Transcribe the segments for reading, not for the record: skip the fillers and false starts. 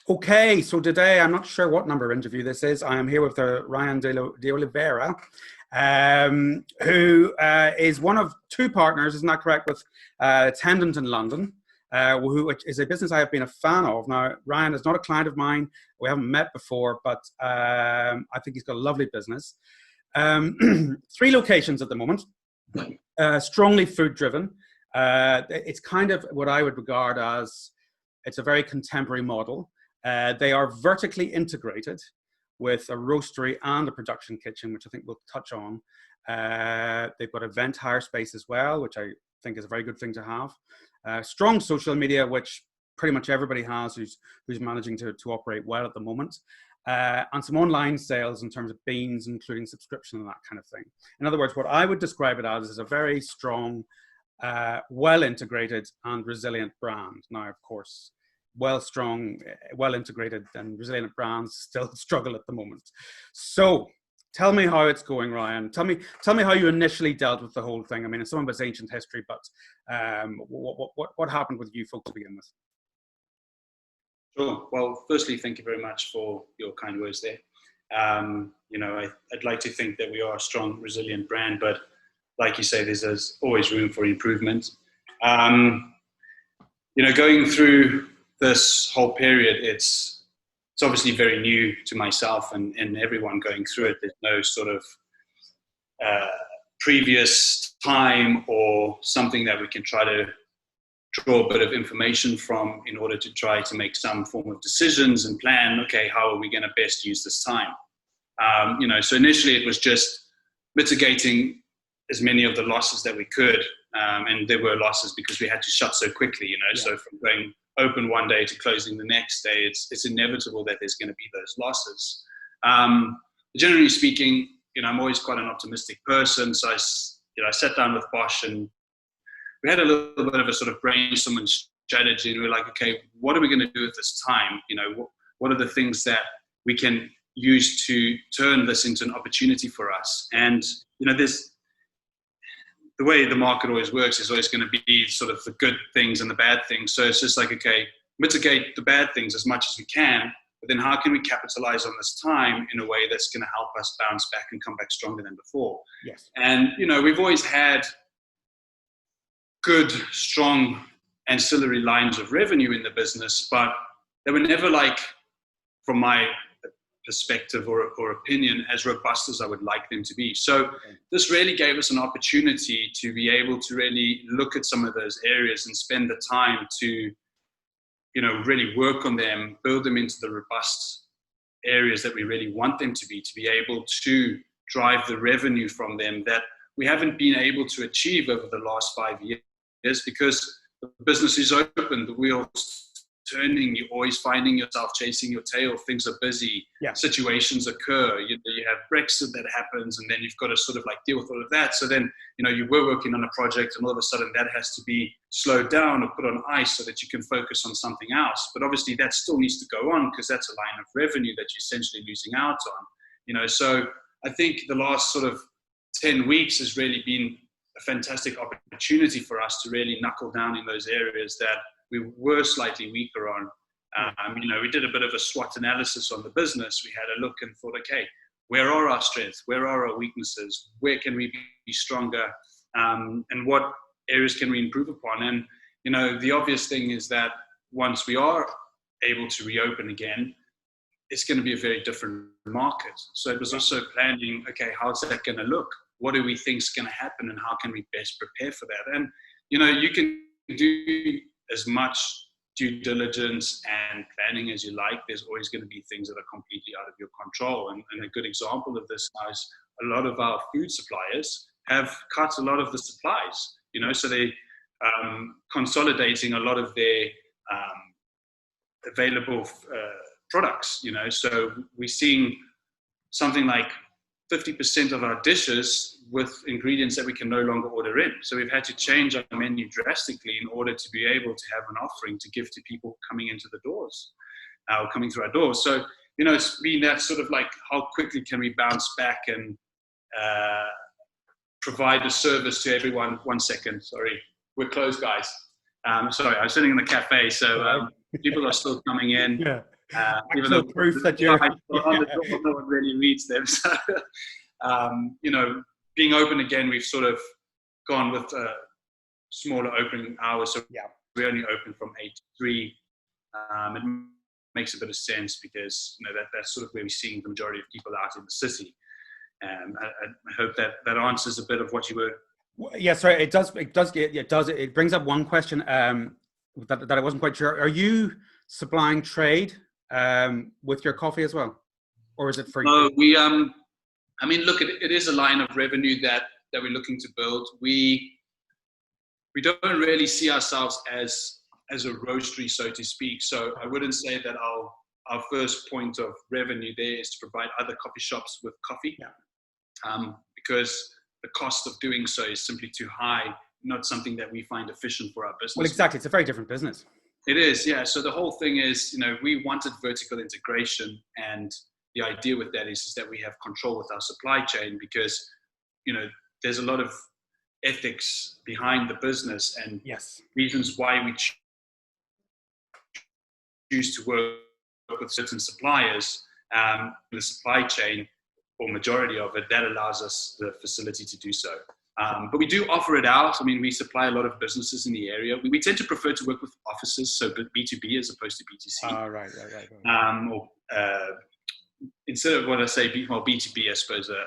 Okay, so today I'm not sure what number interview this is. I am here with Ryan de Oliveira, who is one of two partners, isn't that correct, with Attendant in London, who is a business I have been a fan of. Now, Ryan is not a client of mine. We haven't met before, but I think he's got a lovely business. Three locations at the moment, strongly food-driven. It's kind of what I would regard as, it's a very contemporary model. They are vertically integrated with a roastery and a production kitchen, which I think we'll touch on. They've got event hire space as well, which I think is a very good thing to have. Strong social media, which pretty much everybody has who's managing to operate well at the moment. And some online sales in terms of beans, including subscription and that kind of thing. In other words, what I would describe it as is a very strong, well-integrated and resilient brand. Now, of course, well-integrated and resilient brands still struggle at the moment. So tell me how it's going, Ryan. Tell me how you initially dealt with the whole thing. I mean, some of it's ancient history, but what happened with you folks to begin with? Sure. Well, firstly, thank you very much for your kind words there. I'd like to think that we are a strong, resilient brand, but like you say, there's always room for improvement. Going through this whole period, it's obviously very new to myself and everyone going through it. There's no sort of previous time or something that we can try to draw a bit of information from in order to try to make some form of decisions and plan, okay, how are we going to best use this time? So initially it was just mitigating as many of the losses that we could. And there were losses because we had to shut so quickly, Yeah. So from going open one day to closing the next day, it's inevitable that there's going to be those losses. Generally speaking, I'm always quite an optimistic person. So I sat down with Bosch and we had a little bit of a sort of brainstorming strategy. And we were like, okay, what are we going to do at this time? What are the things that we can use to turn this into an opportunity for us? And, the way the market always works is always going to be sort of the good things and the bad things. So it's just like, okay, mitigate the bad things as much as we can, but then how can we capitalize on this time in a way that's going to help us bounce back and come back stronger than before? Yes. And, we've always had good, strong ancillary lines of revenue in the business, but they were never like, from my perspective or opinion, as robust as I would like them to be. So this really gave us an opportunity to be able to really look at some of those areas and spend the time to, really work on them, build them into the robust areas that we really want them to be able to drive the revenue from them that we haven't been able to achieve over the last 5 years because the business is open, the wheels turning, you're always finding yourself chasing your tail, things are busy, Situations occur, you have Brexit that happens, and then you've got to sort of like deal with all of that. So then, you were working on a project and all of a sudden that has to be slowed down or put on ice so that you can focus on something else. But obviously that still needs to go on because that's a line of revenue that you're essentially losing out on. So I think the last sort of 10 weeks has really been a fantastic opportunity for us to really knuckle down in those areas that we were slightly weaker on. We did a bit of a SWOT analysis on the business. We had a look and thought, okay, where are our strengths? Where are our weaknesses? Where can we be stronger? And what areas can we improve upon? And, the obvious thing is that once we are able to reopen again, it's going to be a very different market. So it was also planning, okay, how's that going to look? What do we think is going to happen and how can we best prepare for that? And, you can do as much due diligence and planning as you like. There's always going to be things that are completely out of your control. And a good example of this is a lot of our food suppliers have cut a lot of the supplies, so they consolidating a lot of their available products, so we're seeing something like 50% of our dishes with ingredients that we can no longer order in. So we've had to change our menu drastically in order to be able to have an offering to give to people coming into the doors, or coming through our doors. So, it's been that sort of like, how quickly can we bounce back and provide a service to everyone? 1 second, sorry. We're closed, guys. Sorry, I was sitting in the cafe, so people are still coming in. Yeah. Even though proof that you're on the door, no one really reads them. So, you know, being open again, we've sort of gone with smaller opening hours. So we only open from 8 to 3. It makes a bit of sense because, you know, that's sort of where we're seeing the majority of people out in the city. I hope that answers a bit of what you were. Yeah, sorry, it does. It brings up one question that I wasn't quite sure. Are you supplying trade with your coffee as well, or is it for? No, we I mean, look, it is a line of revenue that we're looking to build. We don't really see ourselves as a roastery, so to speak. So I wouldn't say that our first point of revenue there is to provide other coffee shops with coffee, because the cost of doing so is simply too high, not something that we find efficient for our business. Well, exactly. It's a very different business. It is, yeah. So the whole thing is, you know, we wanted vertical integration, and the idea with that is that we have control with our supply chain because, you know, there's a lot of ethics behind the business and reasons why we choose to work with certain suppliers. The supply chain, or majority of it, that allows us the facility to do so. But we do offer it out. I mean, we supply a lot of businesses in the area. We tend to prefer to work with offices, so B2B as opposed to B2C. Right. Instead of what I say, B2B, I suppose a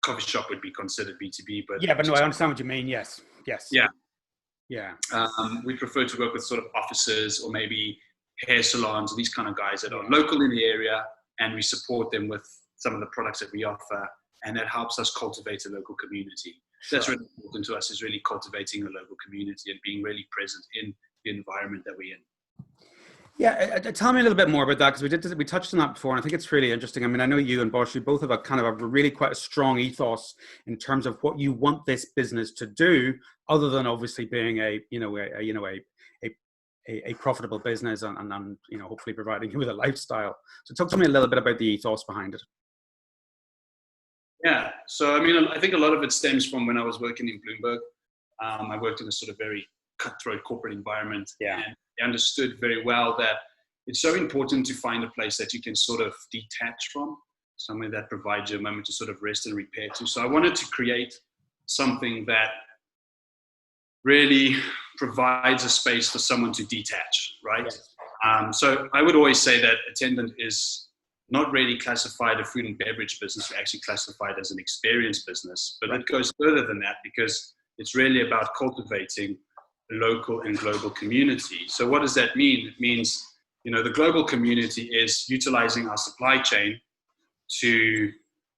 coffee shop would be considered B2B. But no, I understand what you mean. Yes. Yeah. We prefer to work with sort of offices or maybe hair salons, these kind of guys that are local in the area, and we support them with some of the products that we offer, and that helps us cultivate a local community. That's really important to us, is really cultivating a local community and being really present in the environment that we're in. Yeah, tell me a little bit more about that, because we touched on that before, and I think it's really interesting. I mean, I know you and Bosch, you both have a kind of a really quite a strong ethos in terms of what you want this business to do, other than obviously being a profitable business and you know, hopefully providing you with a lifestyle. So talk to me a little bit about the ethos behind it. Yeah, so I mean, I think a lot of it stems from when I was working in Bloomberg. I worked in a sort of very cutthroat corporate environment, and I understood very well that it's so important to find a place that you can sort of detach from, somewhere that provides you a moment to sort of rest and repair to. So I wanted to create something that really provides a space for someone to detach, right? So I would always say that Attendant is not really classified a food and beverage business. We're actually classified as an experience business, but it goes further than that because it's really about cultivating a local and global community. So what does that mean? It means, you know, the global community is utilizing our supply chain to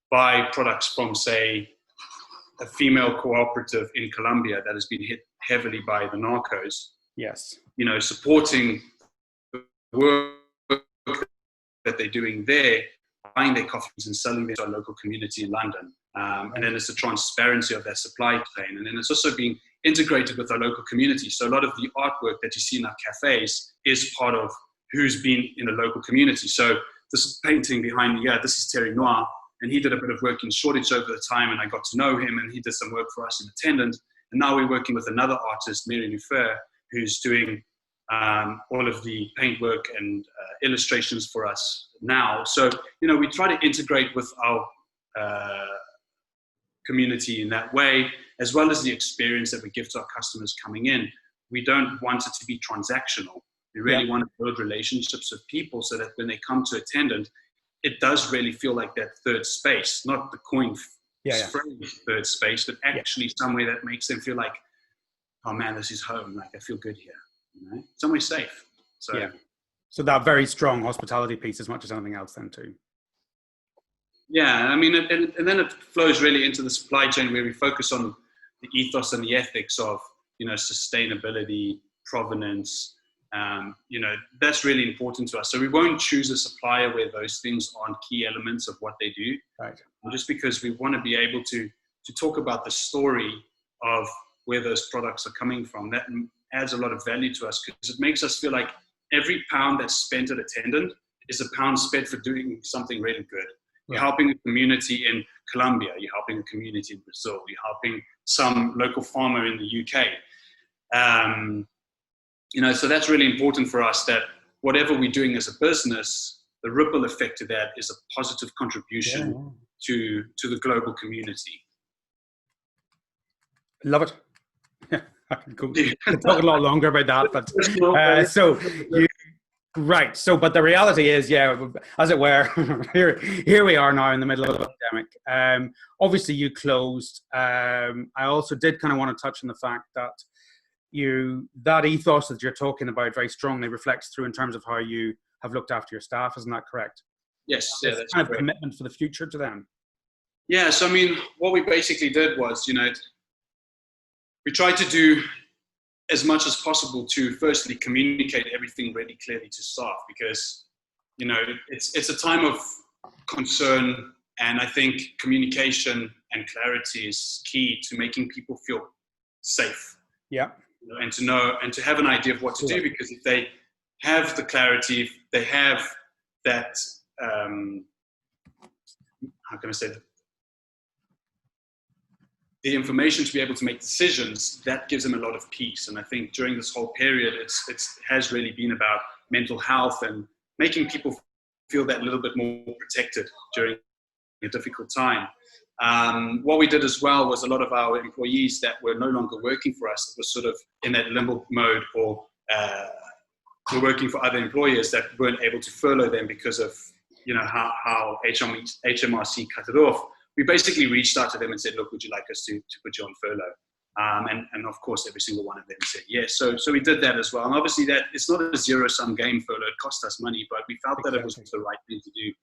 buy products from, say, a female cooperative in Colombia that has been hit heavily by the narcos. Yes. You know, supporting the work that they're doing there, buying their coffees and selling them to our local community in London. And then it's the transparency of that supply chain. And then it's also being integrated with our local community. So a lot of the artwork that you see in our cafes is part of who's been in the local community. So this painting behind me, this is Terry Noir, and he did a bit of work in Shoreditch over the time, and I got to know him, and he did some work for us in Attendant. And now we're working with another artist, Mary Lufer, who's doing all of the paintwork and illustrations for us now. So, you know, we try to integrate with our community in that way, as well as the experience that we give to our customers coming in. We don't want it to be transactional. We really want to build relationships with people so that when they come to Attendant, it does really feel like that third space, not the coin third space, but actually somewhere that makes them feel like, oh man, this is home. Like I feel good here. You know? Somewhere safe. So that very strong hospitality piece as much as anything else then too. Yeah, I mean, and then it flows really into the supply chain where we focus on the ethos and the ethics of, you know, sustainability, provenance. You know, that's really important to us. So we won't choose a supplier where those things aren't key elements of what they do. Right. Just because we want to be able to talk about the story of where those products are coming from. That adds a lot of value to us because it makes us feel like every pound that's spent at Attendant is a pound spent for doing something really good. You're helping a community in Colombia. You're helping a community in Brazil. You're helping some local farmer in the UK. You know, so that's really important for us, that whatever we're doing as a business, the ripple effect of that is a positive contribution to the global community. Love it. Yeah, I can talk a lot longer about that, but so you. Right. So, but the reality is, yeah, as it were, here we are now in the middle of the pandemic. Obviously, you closed. I also did kind of want to touch on the fact that that ethos that you're talking about very strongly reflects through in terms of how you have looked after your staff. Isn't that correct? Yes. Yeah, that's kind of commitment for the future to them. Yeah. So, I mean, what we basically did was, we tried to do as much as possible to firstly communicate everything really clearly to staff, because it's a time of concern, and I think communication and clarity is key to making people feel safe. Yeah. And to know and to have an idea of what to do, because if they have the clarity, if they have that how can I say that, the information to be able to make decisions, that gives them a lot of peace. And I think during this whole period, it has really been about mental health and making people feel that little bit more protected during a difficult time. What we did as well was a lot of our employees that were no longer working for us, that were sort of in that limbo mode, or were working for other employers that weren't able to furlough them because of how HMRC cut it off. We basically reached out to them and said, look, would you like us to put you on furlough? And of course, every single one of them said yes. So we did that as well. And obviously, that it's not a zero-sum game, furlough. It cost us money, but we felt that it was the right thing to do.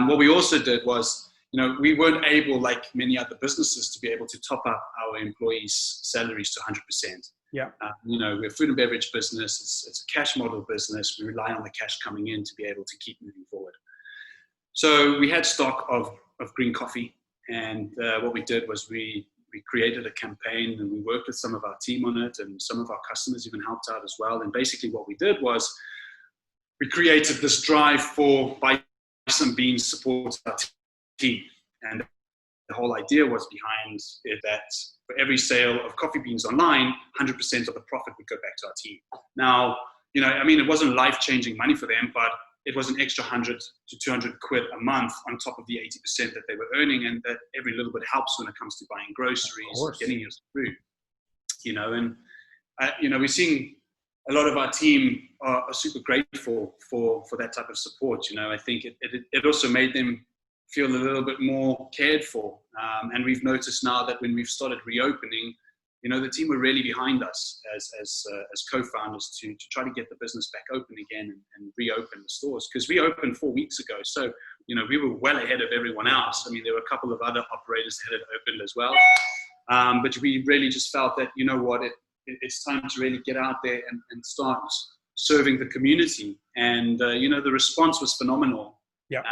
What we also did was, we weren't able, like many other businesses, to be able to top up our employees' salaries to 100%. Yeah. We're a food and beverage business. It's a cash model business. We rely on the cash coming in to be able to keep moving forward. So we had stock of green coffee, and what we did was we created a campaign, and we worked with some of our team on it, and some of our customers even helped out as well. And basically what we did was we created this drive for buy some beans, support our team. And the whole idea was behind it that for every sale of coffee beans online, 100% of the profit would go back to our team. Now, it wasn't life-changing money for them, but it was an extra 100 to 200 quid a month on top of the 80% that they were earning, and that every little bit helps when it comes to buying groceries, getting us through. We're seeing a lot of our team are super grateful for that type of support. I think it also made them feel a little bit more cared for. And we've noticed now that when we've started reopening, the team were really behind us as co-founders to try to get the business back open again and reopen the stores. Because we opened 4 weeks ago. So, we were well ahead of everyone else. I mean, there were a couple of other operators that had opened as well. But we really just felt that, it's time to really get out there and start serving the community. And, the response was phenomenal. Yeah.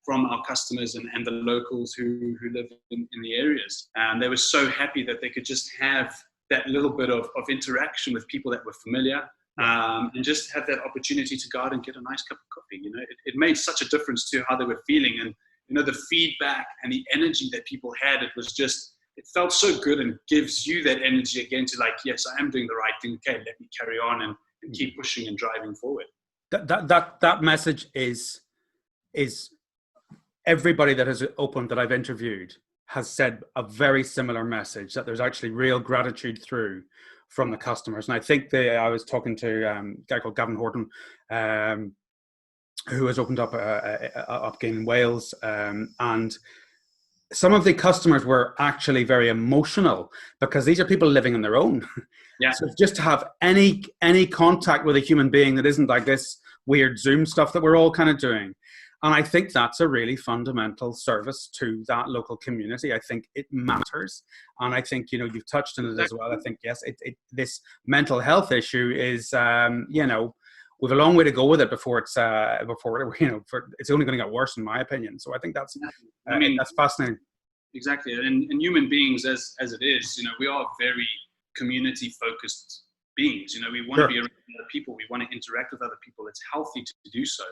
From our customers and the locals who live in the areas. And they were so happy that they could just have that little bit of interaction with people that were familiar, and just have that opportunity to go out and get a nice cup of coffee. It made such a difference to how they were feeling. And, the feedback and the energy that people had, it felt so good, and gives you that energy again to like, yes, I am doing the right thing. Okay, let me carry on and keep pushing and driving forward. That message is everybody that has opened that I've interviewed has said a very similar message, that there's actually real gratitude through from the customers. And I think I was talking to a guy called Gavin Horton, who has opened up again in Wales. And some of the customers were actually very emotional, because these are people living on their own. Yeah. So just to have any contact with a human being that isn't like this weird Zoom stuff that we're all kind of doing. And I think that's a really fundamental service to that local community. I think it matters. And I think, you've touched on it as well. I think, yes, this mental health issue is, we've a long way to go with it before it's only going to get worse, in my opinion. So I think that's fascinating. Exactly. And human beings, as it is, we are very community focused beings. We want to be around other people. We want to interact with other people. It's healthy to do so.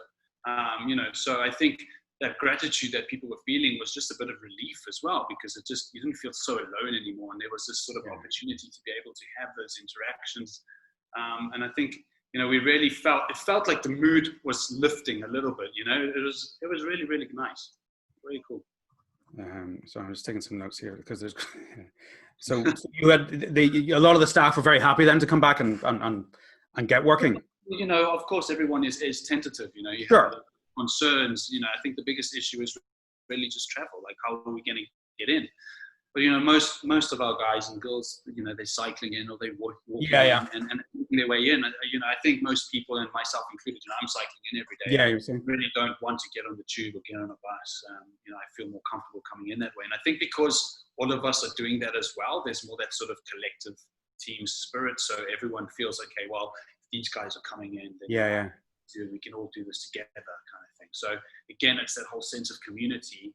So I think that gratitude that people were feeling was just a bit of relief as well, because you didn't feel so alone anymore. And there was this sort of opportunity to be able to have those interactions. And I think, we really it felt like the mood was lifting a little bit. It was really, really nice, really cool. So I'm just taking some notes here because there's. So you had a lot of the staff were very happy then to come back and get working. Of course, everyone is tentative. You Sure. have concerns. I think the biggest issue is really just travel. Like, how are we going to get in? But most of our guys and girls, they're cycling in or they walk in and making their way in. I think most people, and myself included, I'm cycling in every day. Yeah, I really don't want to get on the tube or get on a bus. I feel more comfortable coming in that way. And I think because all of us are doing that as well, there's more that sort of collective team spirit. So everyone feels, okay, well, if these guys are coming in, then we can all do this together, kind of thing. So again, it's that whole sense of community.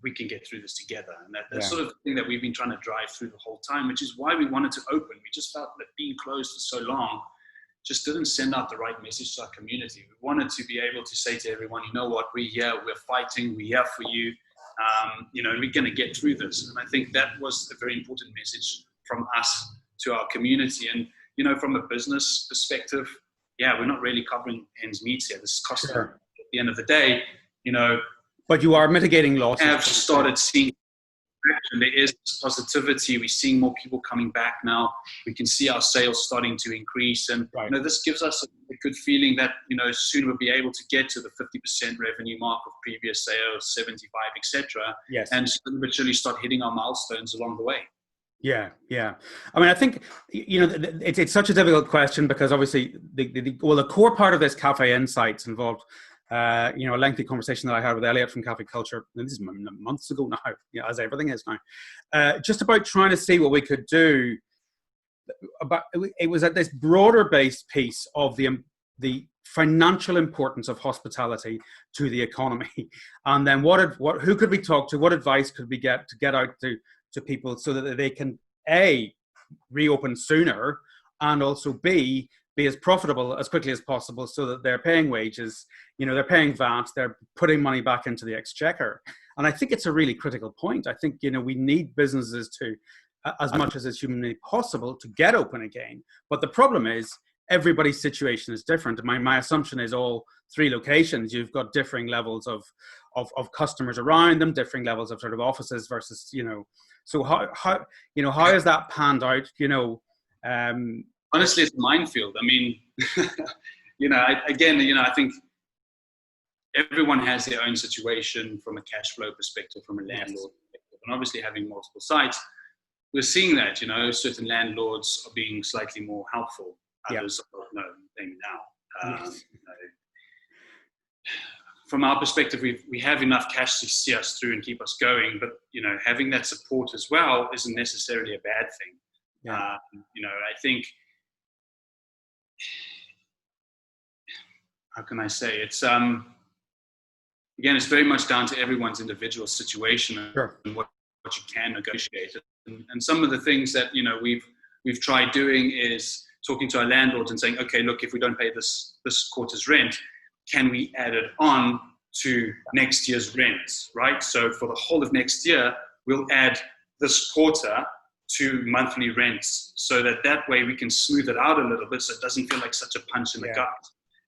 We can get through this together. And that's sort of the thing that we've been trying to drive through the whole time, which is why we wanted to open. We just felt that being closed for so long just didn't send out the right message to our community. We wanted to be able to say to everyone, you know what, we're here, we're fighting, we're here for you, and we're going to get through this. And I think that was a very important message from us to our community. And, from a business perspective, we're not really covering ends meet here. This is costing at the end of the day, But you are mitigating losses. We have started seeing action. There is positivity. We're seeing more people coming back now. We can see our sales starting to increase. And, this gives us a good feeling that, soon we'll be able to get to the 50% revenue mark of previous sales, 75, etc. Yes. And literally start hitting our milestones along the way. Yeah. I mean, I think, it's such a difficult question because obviously the core part of this CaffèInsights involved a lengthy conversation that I had with Elliot from Cafe Culture, and this is months ago now, as everything is now, just about trying to see what we could do. It was at this broader based piece of the financial importance of hospitality to the economy, and then who could we talk to? What advice could we get to get out to people so that they can A, reopen sooner, and also B, be as profitable as quickly as possible so that they're paying wages, they're paying VAT, they're putting money back into the exchequer. And I think it's a really critical point. I think, we need businesses to, as much as it's humanly possible, to get open again. But the problem is everybody's situation is different. My assumption is all three locations, you've got differing levels of customers around them, differing levels of sort of offices versus, so how has that panned out, Honestly, it's a minefield. I mean, I think everyone has their own situation from a cash flow perspective, from a landlord perspective, and obviously having multiple sites, we're seeing that, certain landlords are being slightly more helpful. Others are not paying now. From our perspective, we have enough cash to see us through and keep us going, but, having that support as well isn't necessarily a bad thing. I think, how can I say, it's again, it's very much down to everyone's individual situation and what you can negotiate. And some of the things that we've tried doing is talking to our landlords and saying, okay, look, if we don't pay this quarter's rent, can we add it on to next year's rent, right? So for the whole of next year, we'll add this quarter to monthly rents so that way we can smooth it out a little bit so it doesn't feel like such a punch in the gut.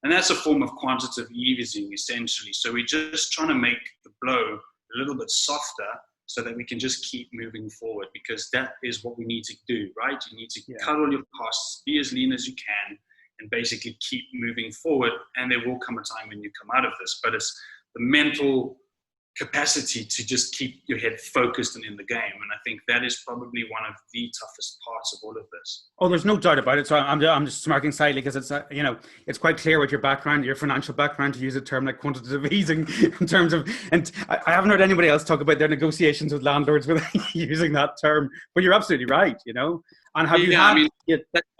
And that's a form of quantitative easing, essentially. So we're just trying to make the blow a little bit softer so that we can just keep moving forward, because that is what we need to do, right? You need to cut all your costs, be as lean as you can, and basically keep moving forward. And there will come a time when you come out of this, but it's the mental capacity to just keep your head focused and in the game. And I think that is probably one of the toughest parts of all of this. Oh, there's no doubt about it. So I'm just smirking slightly because it's, it's quite clear with your background, your financial background, to use a term like quantitative easing in terms of, and I haven't heard anybody else talk about their negotiations with landlords without using that term, but you're absolutely right, And have you had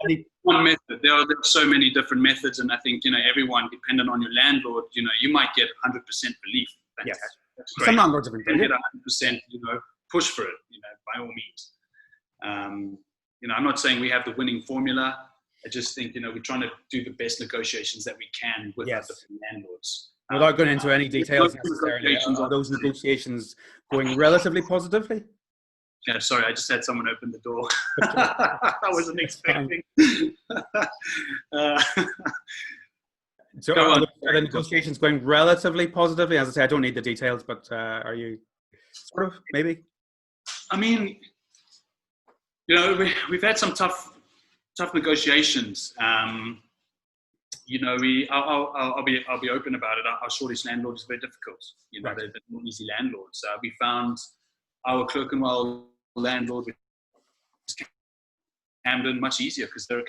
any one method? There are so many different methods. And I think, everyone, dependent on your landlord, you might get 100% relief. Fantastic. Yes. That's great. Some landlords have been doing it. 100%, push for it, by all means. I'm not saying we have the winning formula. I just think, we're trying to do the best negotiations that we can with our different landlords. Without going into any details necessarily, are those negotiations going relatively positively? Yeah, sorry, I just had someone open the door. I wasn't expecting. So are the negotiations going relatively positively? As I say, I don't need the details, but are you sort of, maybe? I mean, you know, we've had some tough negotiations. You know, I'll be open about it. Our Shoreditch landlord is very difficult. You know, they're not easy landlords. We found our Clerkenwell landlord, which is Camden, much easier because they're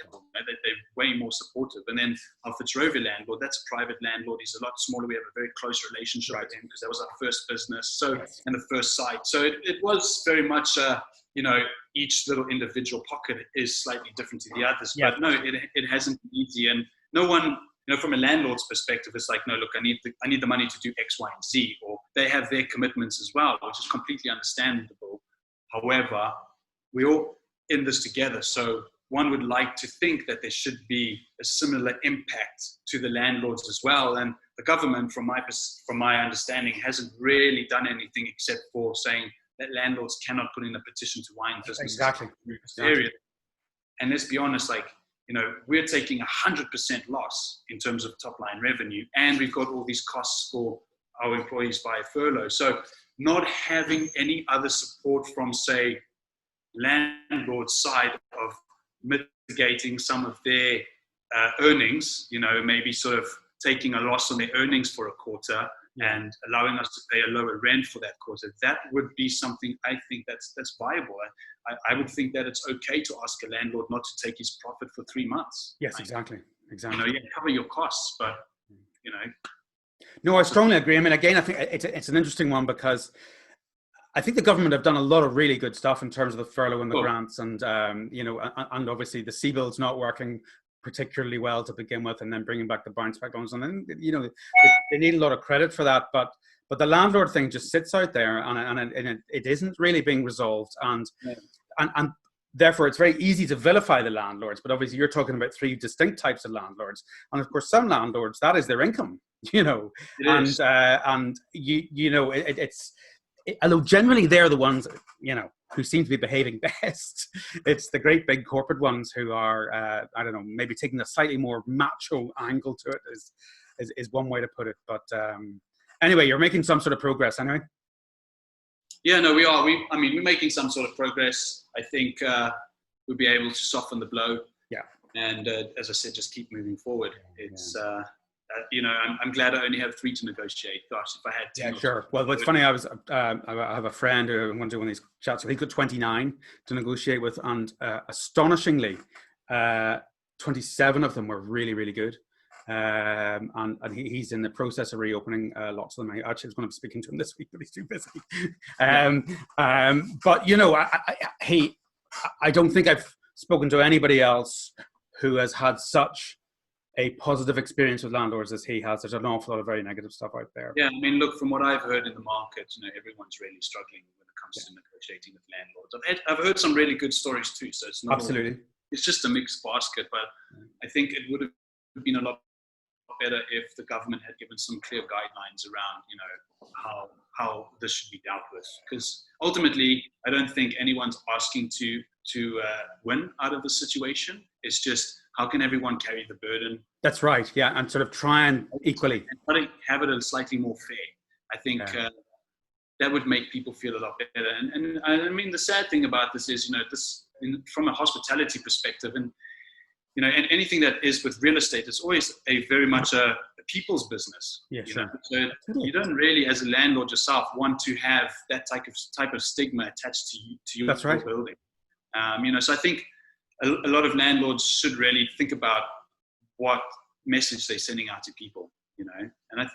way more supportive. And then our Fitzrovia landlord, that's a private landlord. He's a lot smaller. We have a very close relationship with him because that was our first business. So, and the first site. So it was very much, you know, each little individual pocket is slightly different to the others. But no, it hasn't been easy. And no one, you know, from a landlord's perspective, it's like, no, look, I need the money to do X, Y, and Z, or they have their commitments as well, which is completely understandable. However, we're all in this together. So one would like to think that there should be a similar impact to the landlords as well. And the government, from my understanding, hasn't really done anything except for saying that landlords cannot put in a petition to wind businesses. Exactly. And let's be honest, like, you know, we're taking 100% loss in terms of top line revenue, and we've got all these costs for our employees via furlough. So not having any other support from, say, landlord side of mitigating some of their earnings, you know, maybe sort of taking a loss on their earnings for a quarter and allowing us to pay a lower rent for that quarter, that would be something I think that's viable. I would think that it's okay to ask a landlord not to take his profit for 3 months. Yes, exactly. You know, you cover your costs, but, you know. No, I strongly agree. I mean, again, I think it's an interesting one because I think the government have done a lot of really good stuff in terms of the furlough and the grants, and you know, and obviously the CBILS not working particularly well to begin with, and then bringing back the bounce back loans, and then, you know, they need a lot of credit for that. But the landlord thing just sits out there, and it isn't really being resolved, and therefore it's very easy to vilify the landlords. But obviously, you're talking about 3 distinct types of landlords, and of course, some landlords, that is their income, you know, and you know, it's. Although generally they're the ones, you know, who seem to be behaving best. It's the great big corporate ones who are, I don't know, maybe taking a slightly more macho angle to it is one way to put it. But anyway, you're making some sort of progress anyway. Yeah, no, we are. I mean, we're making some sort of progress. I think we'll be able to soften the blow. Yeah. And as I said, just keep moving forward. It's. You know, I'm glad I only have 3 to negotiate. Gosh, if I had 10. Yeah, sure. Well, what's funny, I have a friend who I'm going to do one of these chats. So he got 29 to negotiate with, and astonishingly, 27 of them were really, really good. And he's in the process of reopening lots of them. I actually was going to be speaking to him this week, but he's too busy. But you know, I don't think I've spoken to anybody else who has had such a positive experience with landlords as he has. There's an awful lot of very negative stuff out there. Yeah, I mean, look, from what I've heard in the market, you know, everyone's really struggling when it comes to negotiating with landlords. I've heard some really good stories too, so it's not absolutely. It's just a mixed basket, but I think it would have been a lot better if the government had given some clear guidelines around, you know, how this should be dealt with. Because ultimately, I don't think anyone's asking to win out of the situation. It's just, how can everyone carry the burden? That's right. Yeah, and sort of try and equally have it a slightly more fair. I think that would make people feel a lot better. And I mean, the sad thing about this is, you know, from a hospitality perspective, and you know, and anything that is with real estate, it's always a very much a people's business. Yeah, you know? So you don't really, as a landlord yourself, want to have that type of stigma attached to your building. You know, so I think a lot of landlords should really think about what message they're sending out to people, you know. And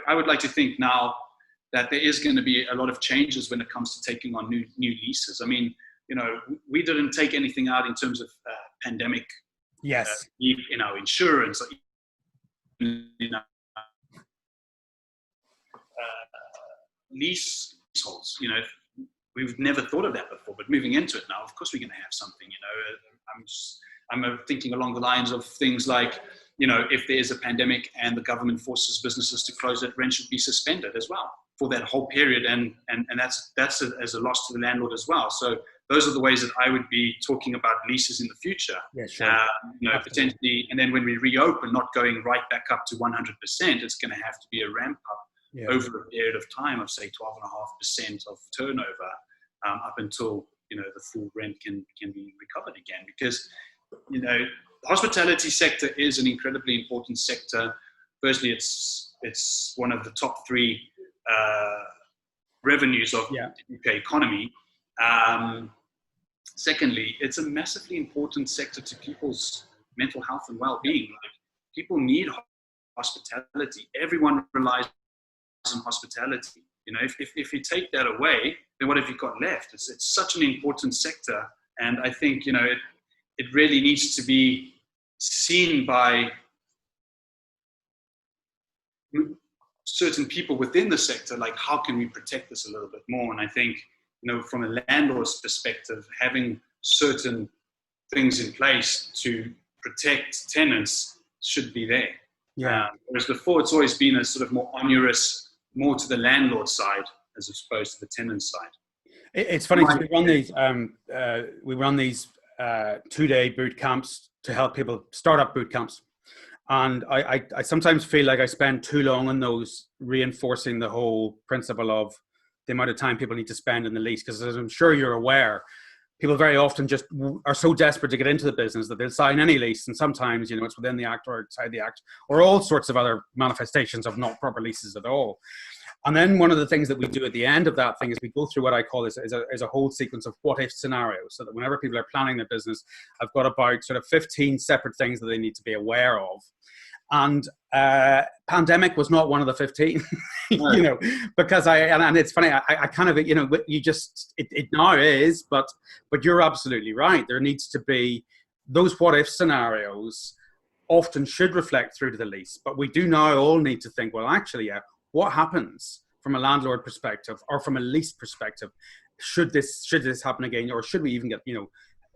I would like to think now that there is going to be a lot of changes when it comes to taking on new leases. I mean, you know, we didn't take anything out in terms of pandemic, you know, insurance, leaseholds. You know, we've never thought of that before, but moving into it now, of course, we're going to have something. You know, I'm thinking along the lines of things like, you know, if there is a pandemic and the government forces businesses to close, that rent should be suspended as well. for that whole period, and that's as a loss to the landlord as well. So those are the ways that I would be talking about leases in the future. Yeah, sure. Potentially, and then when we reopen, not going right back up to 100%, it's going to have to be a ramp up over a period of time of say 12.5% of turnover, up until the full rent can be recovered again. Because the hospitality sector is an incredibly important sector. Firstly, it's one of the top 3 revenues of the UK economy. Secondly, it's a massively important sector to people's mental health and well-being. Like, people need hospitality. Everyone relies on hospitality. If you take that away, then what have you got left? It's such an important sector, and I think it really needs to be seen by certain people within the sector, like, how can we protect this a little bit more? And I think, from a landlord's perspective, having certain things in place to protect tenants should be there. Yeah. Whereas before, it's always been a sort of more onerous, more to the landlord side as opposed to the tenant side. It's funny because we run these 2-day boot camps to help people start up boot camps. And I sometimes feel like I spend too long on those, reinforcing the whole principle of the amount of time people need to spend in the lease. Because as I'm sure you're aware, people very often just are so desperate to get into the business that they'll sign any lease. And sometimes, it's within the act or outside the act, or all sorts of other manifestations of not proper leases at all. And then one of the things that we do at the end of that thing is we go through what I call is a whole sequence of what-if scenarios, so that whenever people are planning their business, I've got about sort of 15 separate things that they need to be aware of. And pandemic was not one of the 15, because and it's funny, I kind of, it now is, but you're absolutely right. There needs to be those what-if scenarios often should reflect through to the lease. But we do now all need to think, well, actually, what happens from a landlord perspective or from a lease perspective? Should this happen again, or should we even get,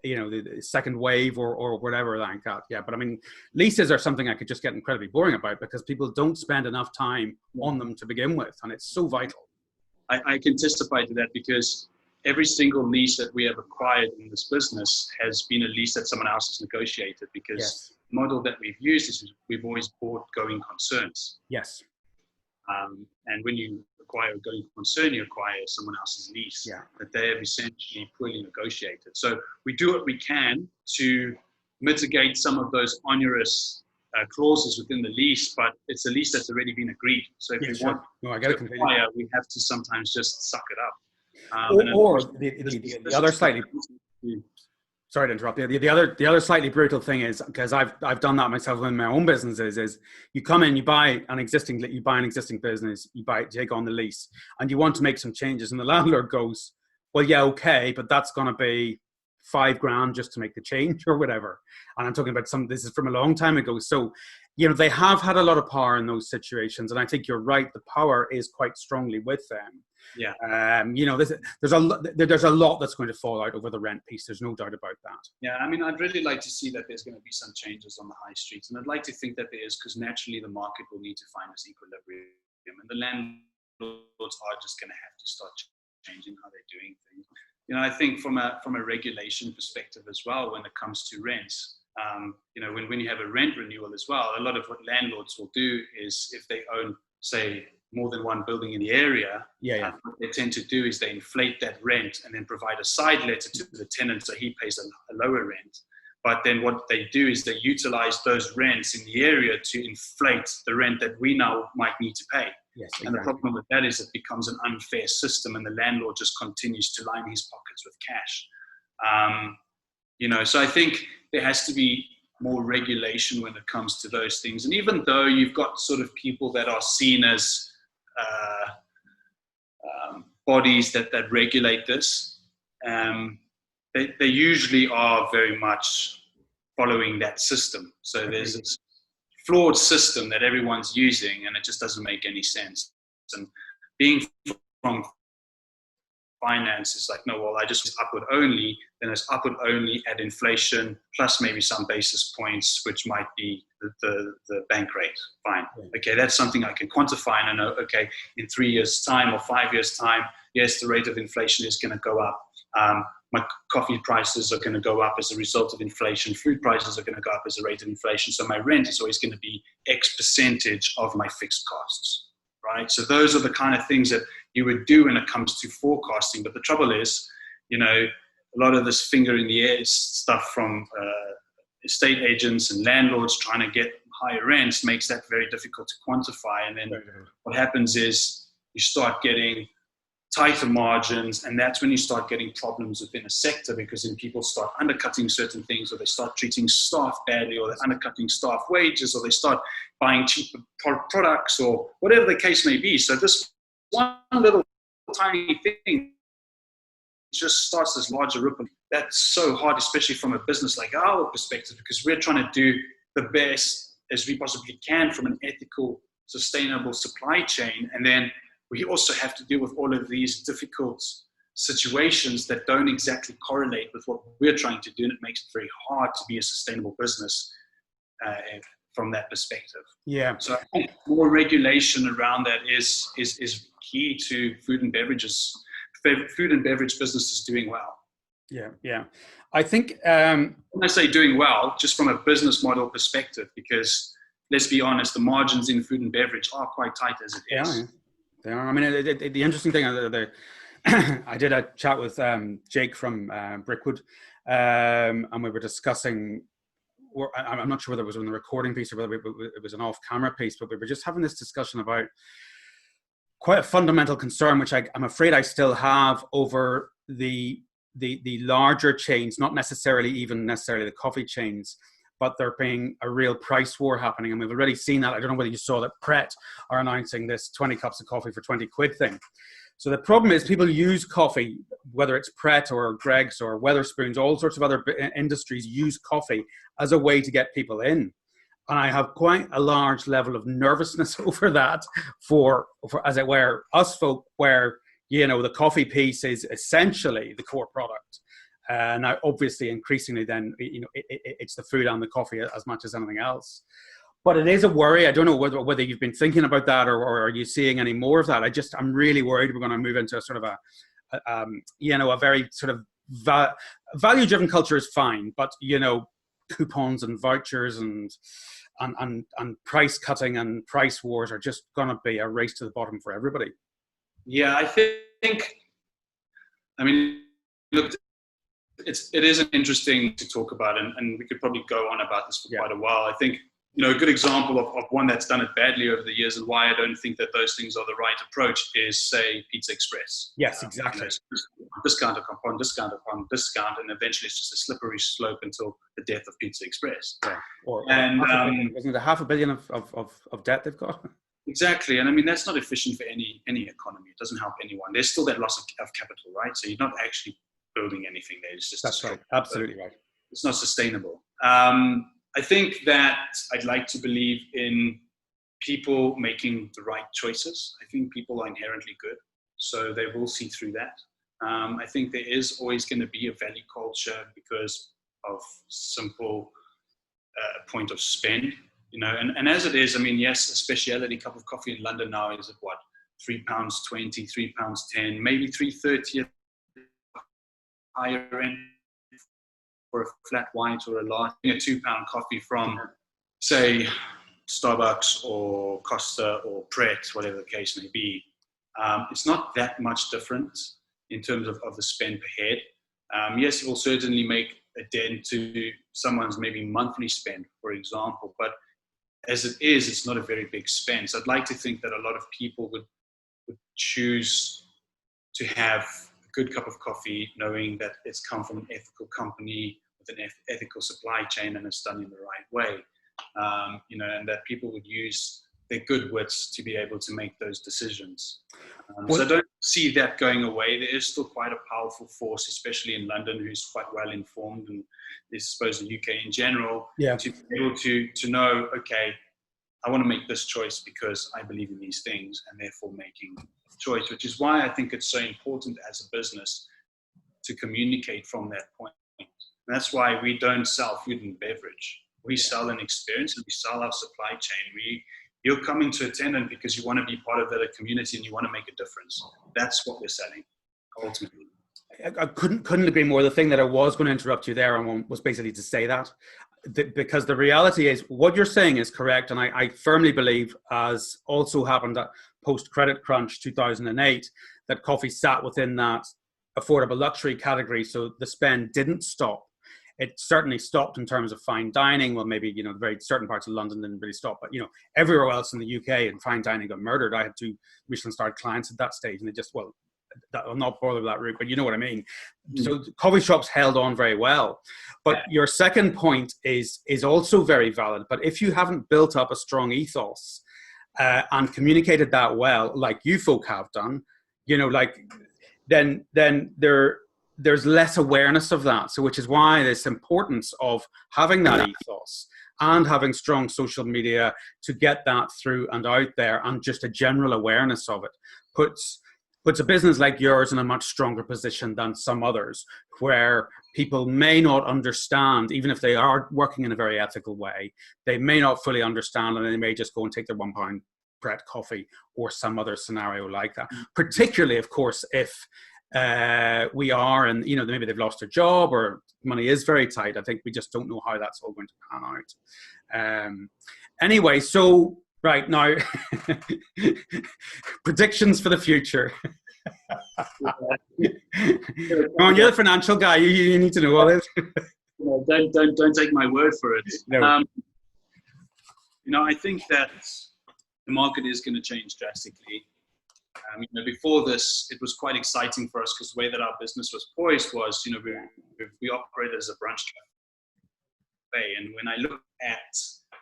the second wave or whatever like that? Yeah, but I mean, leases are something I could just get incredibly boring about because people don't spend enough time on them to begin with, and it's so vital. I can testify to that because every single lease that we have acquired in this business has been a lease that someone else has negotiated, because the model that we've used is we've always bought going concerns. Yes. And when you acquire a going concern, you acquire someone else's lease that they have essentially poorly negotiated. So we do what we can to mitigate some of those onerous clauses within the lease, but it's a lease that's already been agreed. So if we want to acquire, we have to sometimes just suck it up. Or the other slightly... Sorry to interrupt. The other slightly brutal thing is, because I've done that myself in my own businesses, is you come in, you buy an existing business, you take on the lease, and you want to make some changes, and the landlord goes, well, yeah, okay, but that's going to be $5,000 just to make the change or whatever. And I'm talking about this is from a long time ago. So, they have had a lot of power in those situations, and I think you're right. The power is quite strongly with them. Yeah. There's a lot that's going to fall out over the rent piece. There's no doubt about that. Yeah, I mean, I'd really like to see that there's going to be some changes on the high streets, and I'd like to think that there is, because naturally the market will need to find this equilibrium, and the landlords are just going to have to start changing how they're doing things. I think from a regulation perspective as well, when it comes to rents, when you have a rent renewal as well, a lot of what landlords will do is, if they own, say, more than one building in the area, what they tend to do is they inflate that rent and then provide a side letter to the tenant so he pays a lower rent. But then what they do is they utilize those rents in the area to inflate the rent that we now might need to pay. Yes, exactly. And the problem with that is it becomes an unfair system, and the landlord just continues to line his pockets with cash. So I think there has to be more regulation when it comes to those things. And even though you've got sort of people that are seen as bodies that regulate this, they usually are very much following that system. So there's this flawed system that everyone's using, and it just doesn't make any sense. And being from finance is like, no, well, I just upward only, then it's upward only at inflation, plus maybe some basis points, which might be the bank rate. Fine. Okay, that's something I can quantify, and I know, okay, in 3 years' time or 5 years' time, yes, the rate of inflation is going to go up. My coffee prices are going to go up as a result of inflation. Food prices are going to go up as a rate of inflation. So my rent is always going to be X percentage of my fixed costs, right? So those are the kind of things that you would do when it comes to forecasting. But the trouble is, you know, a lot of this finger in the air stuff from estate agents and landlords trying to get higher rents makes that very difficult to quantify. And then what happens is you start getting tighter margins, and that's when you start getting problems within a sector, because then people start undercutting certain things, or they start treating staff badly, or they're undercutting staff wages, or they start buying cheaper products, or whatever the case may be. So this one little tiny thing just starts this larger ripple. That's so hard, especially from a business like our perspective, because we're trying to do the best as we possibly can from an ethical, sustainable supply chain. And then we also have to deal with all of these difficult situations that don't exactly correlate with what we're trying to do. And it makes it very hard to be a sustainable business from that perspective. Yeah. So I think more regulation around that is key to food and beverage businesses doing well. Yeah. I think when I say doing well, just from a business model perspective, because let's be honest, the margins in food and beverage are quite tight as it is. Yeah. They are. I mean, the interesting thing, I did a chat with Jake from Brickwood, and we were discussing, I'm not sure whether it was on the recording piece or whether it was an off-camera piece, but we were just having this discussion about quite a fundamental concern, which I'm afraid I still have over the larger chains, not necessarily the coffee chains, but there being a real price war happening. And we've already seen that. I don't know whether you saw that Pret are announcing this 20 cups of coffee for 20 quid thing. So the problem is people use coffee, whether it's Pret or Greg's or Wetherspoons, all sorts of other industries use coffee as a way to get people in. And I have quite a large level of nervousness over that for as it were, us folk, where, you know, the coffee piece is essentially the core product. Now, obviously, increasingly, then, you know, it's the food and the coffee as much as anything else. But it is a worry. I don't know whether you've been thinking about that, or are you seeing any more of that? I'm really worried we're going to move into a sort of a very sort of value-driven culture is fine, but, you know, coupons and vouchers and price cutting and price wars are just going to be a race to the bottom for everybody. Yeah, I think. I mean, look. It is interesting to talk about, and we could probably go on about this for quite a while. I think, you know, a good example of one that's done it badly over the years, and why I don't think that those things are the right approach, is, say, Pizza Express. Yes, exactly. Discount upon discount upon discount, and eventually it's just a slippery slope until the death of Pizza Express. Yeah. Isn't it $500 million of debt they've got? Exactly, and I mean that's not efficient for any economy. It doesn't help anyone. There's still that loss of capital, right? So you're not actually building anything there. It's just that's right. Absolutely right. It's not sustainable. I think that I'd like to believe in people making the right choices. I think people are inherently good, so they will see through that. I think there is always going to be a value culture because of simple point of spend, you know. And as it is, I mean, yes, a specialty cup of coffee in London now is at what, £3.20, £3.10, maybe £3.30. Higher end for a flat white or a large, a £2 coffee from, say, Starbucks or Costa or Pret, whatever the case may be. It's not that much different in terms of the spend per head. Yes, it will certainly make a dent to someone's maybe monthly spend, for example, but as it is, it's not a very big spend. So I'd like to think that a lot of people would choose to have good cup of coffee, knowing that it's come from an ethical company with an ethical supply chain and it's done in the right way, you know, and that people would use their good wits to be able to make those decisions. So I don't see that going away. There is still quite a powerful force, especially in London, who's quite well informed, and I suppose the UK in general, to be able to know, okay, I want to make this choice because I believe in these things, and therefore making choice, which is why I think it's so important as a business to communicate from that point. And that's why we don't sell food and beverage. We sell an experience, and we sell our supply chain. You're coming to Attendant because you want to be part of that community and you want to make a difference. That's what we're selling, ultimately. I couldn't agree more. The thing that I was going to interrupt you there on was basically to say that, because the reality is what you're saying is correct. And I firmly believe, as also happened at post-credit crunch 2008, that coffee sat within that affordable luxury category. So the spend didn't stop. It certainly stopped in terms of fine dining. Well, maybe, very certain parts of London didn't really stop, but, everywhere else in the UK, and fine dining got murdered. I had 2 Michelin-starred clients at that stage, and they just, I'll not bother with that route, but you know what I mean. So coffee shops held on very well. But your second point is also very valid. But if you haven't built up a strong ethos and communicated that well, like you folk have done, then there's less awareness of that. So which is why this importance of having that ethos and having strong social media to get that through and out there, and just a general awareness of it puts a business like yours in a much stronger position than some others, where people may not understand, even if they are working in a very ethical way, they may not fully understand, and they may just go and take their £1 Pret coffee or some other scenario like that. Particularly, of course, if we are, and maybe they've lost their job or money is very tight. I think we just don't know how that's all going to pan out. Anyway, so right now, predictions for the future. Come on, you're the financial guy. You need to know all this. Don't take my word for it. No. I think that the market is going to change drastically. Before this, it was quite exciting for us because the way that our business was poised was, we operated as a brunch cafe. And when I look at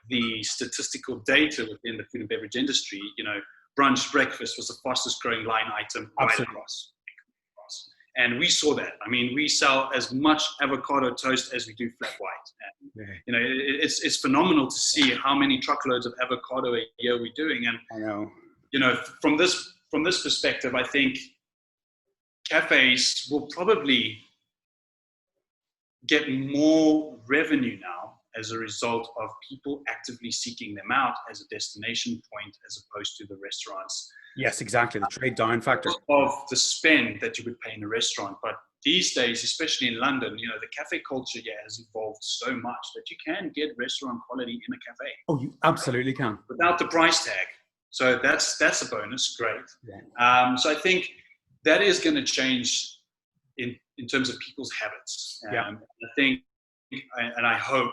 the statistical data within the food and beverage industry, brunch breakfast was the fastest growing line item right across. And we saw that. We sell as much avocado toast as we do flat white. And, it's phenomenal to see how many truckloads of avocado a year we're doing. And I know. From this perspective, I think cafes will probably get more revenue now as a result of people actively seeking them out as a destination point, as opposed to the restaurants. Yes, exactly. The trade down factor of the spend that you would pay in a restaurant. But these days, especially in London, the cafe culture has evolved so much that you can get restaurant quality in a cafe. Oh, you absolutely can. Without the price tag. So that's a bonus. Great. Yeah. So I think that is going to change in terms of people's habits. I think, and I hope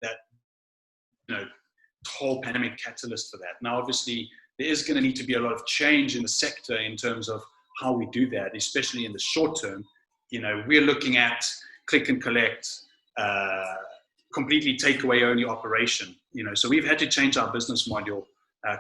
that, the whole pandemic catalyst for that. Now, obviously, there is going to need to be a lot of change in the sector in terms of how we do that, especially in the short term. We're looking at click and collect, completely takeaway only operation. So we've had to change our business model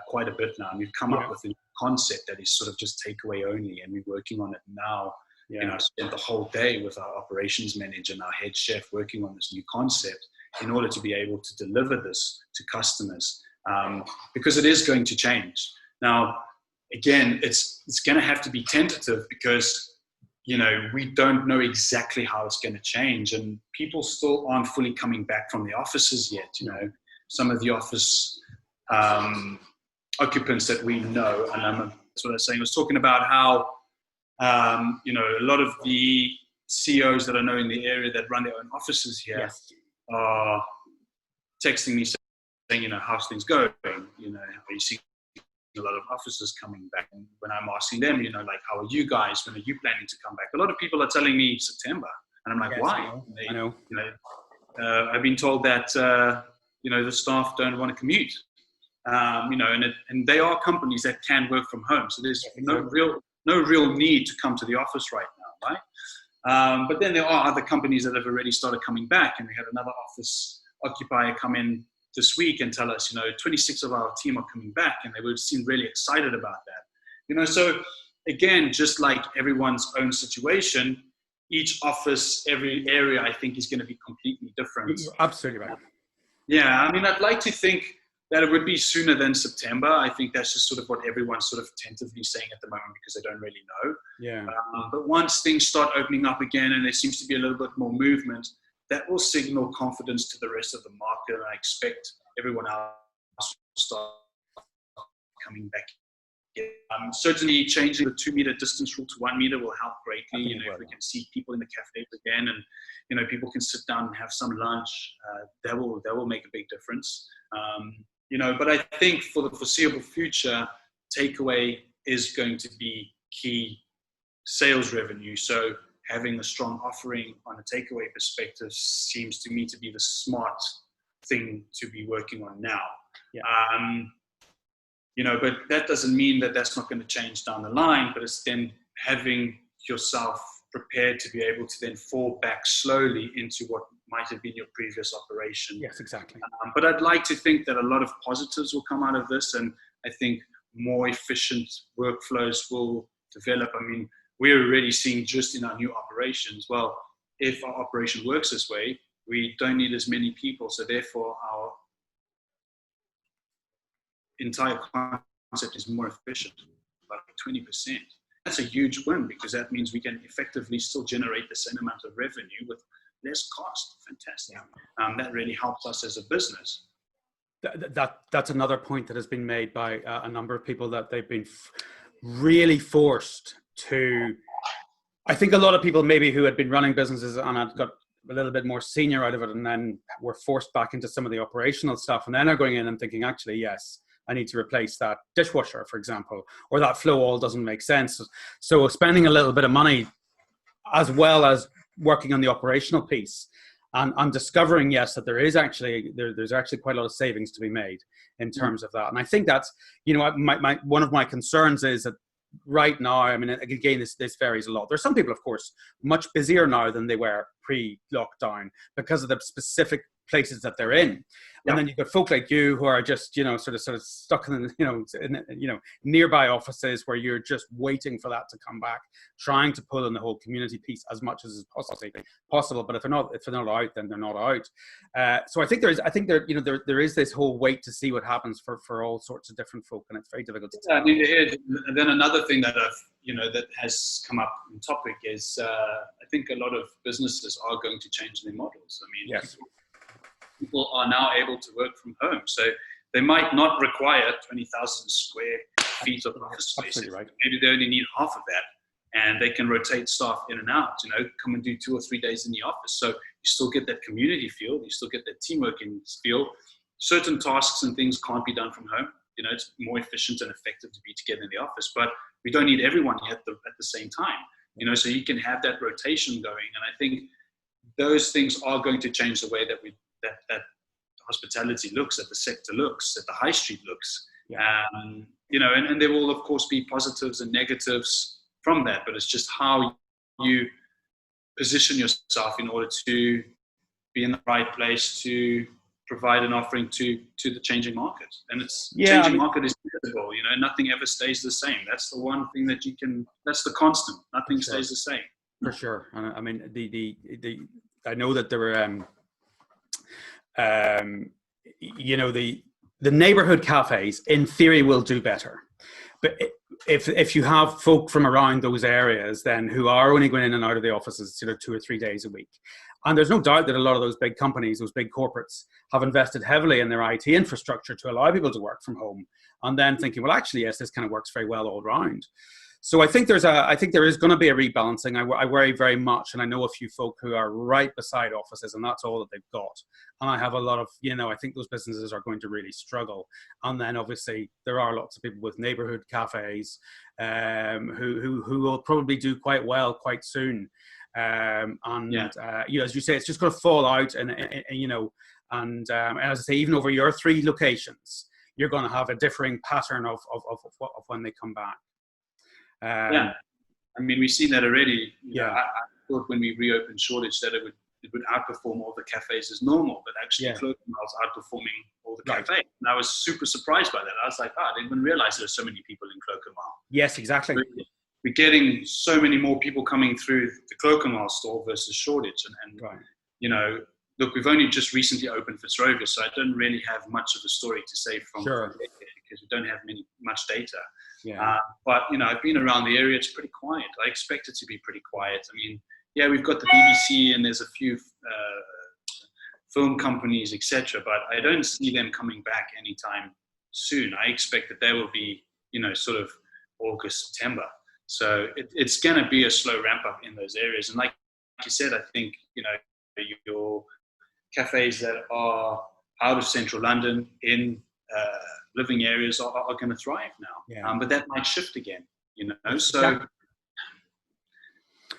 quite a bit now, and we've come up with a concept that is sort of just takeaway only, and we're working on it now. I spent the whole day with our operations manager and our head chef working on this new concept in order to be able to deliver this to customers, because it is going to change. Now, again, it's going to have to be tentative because, we don't know exactly how it's going to change, and people still aren't fully coming back from the offices yet. Some of the office occupants that we know, and that's what I was saying. I was talking about how, a lot of the CEOs that I know in the area that run their own offices here are texting me saying, how's things going? Are you seeing a lot of offices coming back? And when I'm asking them, how are you guys? When are you planning to come back? A lot of people are telling me September. And I'm like, why? I know. I've been told that, the staff don't want to commute. And they are companies that can work from home. So there's no real need to come to the office right now, right? But then there are other companies that have already started coming back, and we had another office occupier come in this week and tell us, 26 of our team are coming back, and they would seem really excited about that. So again, just like everyone's own situation, each office, every area, I think is going to be completely different. You're absolutely right. Yeah, I'd like to think that it would be sooner than September. I think that's just sort of what everyone's sort of tentatively saying at the moment because they don't really know. Yeah. But once things start opening up again and there seems to be a little bit more movement, that will signal confidence to the rest of the market. And I expect everyone else to start coming back. Certainly changing the 2 meter distance rule to 1 meter will help greatly. If we can see people in the cafes again, and people can sit down and have some lunch, that will make a big difference. But I think for the foreseeable future, takeaway is going to be key sales revenue. So having a strong offering on a takeaway perspective seems to me to be the smart thing to be working on now. Yeah. But that doesn't mean that that's not going to change down the line, but it's then having yourself prepared to be able to then fall back slowly into what might have been your previous operation. Yes, exactly. But I'd like to think that a lot of positives will come out of this, and I think more efficient workflows will develop. I mean, we're already seeing just in our new operations, well, if our operation works this way, we don't need as many people, so therefore our entire concept is more efficient by 20%. That's a huge win, because that means we can effectively still generate the same amount of revenue with less cost. Fantastic. That really helps us as a business. That's another point that has been made by a number of people, that they've been really forced to. I think a lot of people maybe who had been running businesses and had got a little bit more senior out of it, and then were forced back into some of the operational stuff, and then are going in and thinking, actually, yes, I need to replace that dishwasher, for example, or that flow all doesn't make sense. So spending a little bit of money, as well as working on the operational piece, and discovering, yes, that there's actually quite a lot of savings to be made in terms of that. And I think that's, one of my concerns is that right now, I mean, again, this varies a lot. There's some people, of course, much busier now than they were pre-lockdown because of the specific places that they're in. And then you've got folk like you who are just, sort of stuck in, nearby offices where you're just waiting for that to come back, trying to pull in the whole community piece as much as is possible. But if they're not out, then they're not out. So I think there is this whole wait to see what happens for all sorts of different folk, and it's very difficult to tell. And then another thing that that has come up in topic is I think a lot of businesses are going to change their models. I mean, yes. People are now able to work from home, so they might not require 20,000 square feet of office space. Right. Maybe they only need half of that, and they can rotate staff in and out. Come and do 2 or 3 days in the office. So you still get that community feel, you still get that teamwork feel. Certain tasks and things can't be done from home. It's more efficient and effective to be together in the office, but we don't need everyone at the same time. So you can have that rotation going, and I think those things are going to change the way that that hospitality looks, that the sector looks, that the high street looks. And there will of course be positives and negatives from that, but it's just how you position yourself in order to be in the right place to provide an offering to the changing market. And changing market is inevitable. Nothing ever stays the same. That's the one thing that that's the constant. Nothing stays the same. For sure. And I mean, I know that there were the neighborhood cafes in theory will do better, but if you have folk from around those areas then who are only going in and out of the offices 2 or 3 days a week, and there's no doubt that a lot of those big companies, those big corporates, have invested heavily in their IT infrastructure to allow people to work from home, and then thinking, well, actually, yes, this kind of works very well all around. So I think there is going to be a rebalancing. I worry very much, and I know a few folk who are right beside offices, and that's all that they've got. And I have a lot of, I think those businesses are going to really struggle. And then obviously there are lots of people with neighborhood cafes who will probably do quite well quite soon. As you say, it's just going to fall out, and as I say, even over your 3 locations, you're going to have a differing pattern of when they come back. I mean, we've seen that already. I thought when we reopened Shoreditch that it would outperform all the cafes as normal, but actually Clerkenwell's outperforming all the cafes. And I was super surprised by that. I was like, I didn't even realize there were so many people in Clerkenwell. Yes, exactly. We're getting so many more people coming through the Clerkenwell store versus Shoreditch. And look, we've only just recently opened Fitzrovia, so I don't really have much of a story to say from there because we don't have much data. Yeah. But, you know, I've been around the area. It's pretty quiet. I expect it to be pretty quiet. I mean, yeah, we've got the BBC and there's a few film companies, etc. But I don't see them coming back anytime soon. I expect that they will be, you know, sort of August, September. So it's going to be a slow ramp up in those areas. And like you said, I think, you know, your cafes that are out of central London in living areas are going to thrive now. Yeah. But that might shift again, you know. So, exactly.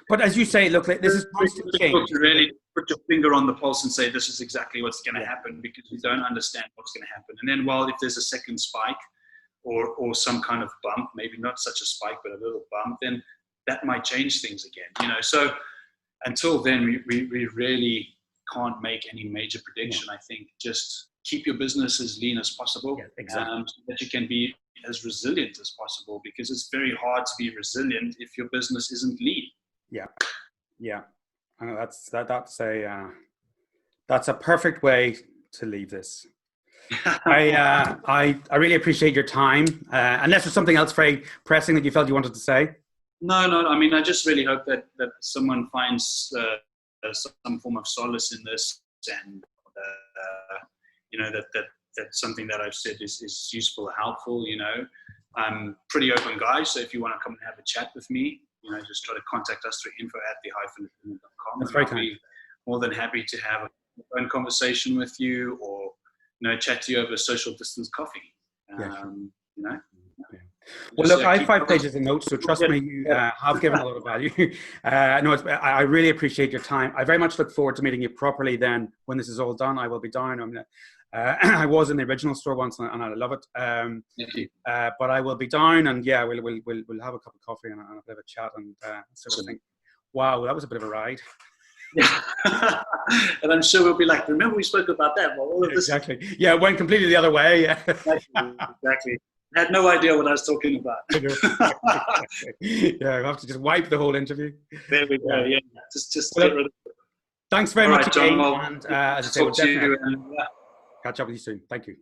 But as you say, look, this is constant change. To really put your finger on the pulse and say this is exactly what's going to happen, because you don't understand what's going to happen. And then, well, if there's a second spike or some kind of bump, maybe not such a spike, but a little bump, then that might change things again, you know. So until then, we really can't make any major prediction. I think just keep your business as lean as possible, so that you can be as resilient as possible, because it's very hard to be resilient if your business isn't lean. Yeah. I know that's a perfect way to leave this. I really appreciate your time. Unless there's something else very pressing that you felt you wanted to say. No. I mean, I just really hope that someone finds some form of solace in this, and you know, that something that I've said is useful or helpful. You know, I'm pretty open guy, so if you want to come and have a chat with me, you know, just try to contact us through info@the-attendant.com. That's very I'll kind. be more than happy to have a phone conversation with you, or, you know, chat to you over social distance coffee. You know. Well, look, I have 5 pages of notes, so trust me, you have given a lot of value. No, I really appreciate your time. I very much look forward to meeting you properly then when this is all done. I will be down. I was in the original store once, and I love it. Thank you. But I will be down, and yeah, we'll have a cup of coffee and a bit of a chat, and sort of think, wow, that was a bit of a ride. Yeah. And I'm sure we'll be like, remember we spoke about that? Well, all of this. Exactly. Yeah, it went completely the other way. Yeah. Exactly. I had no idea what I was talking about. Yeah, I have to just wipe the whole interview. There we go. Yeah, just get rid of it. Thanks very much, John. again, and as I say, we'll definitely you, catch up with you soon. Thank you.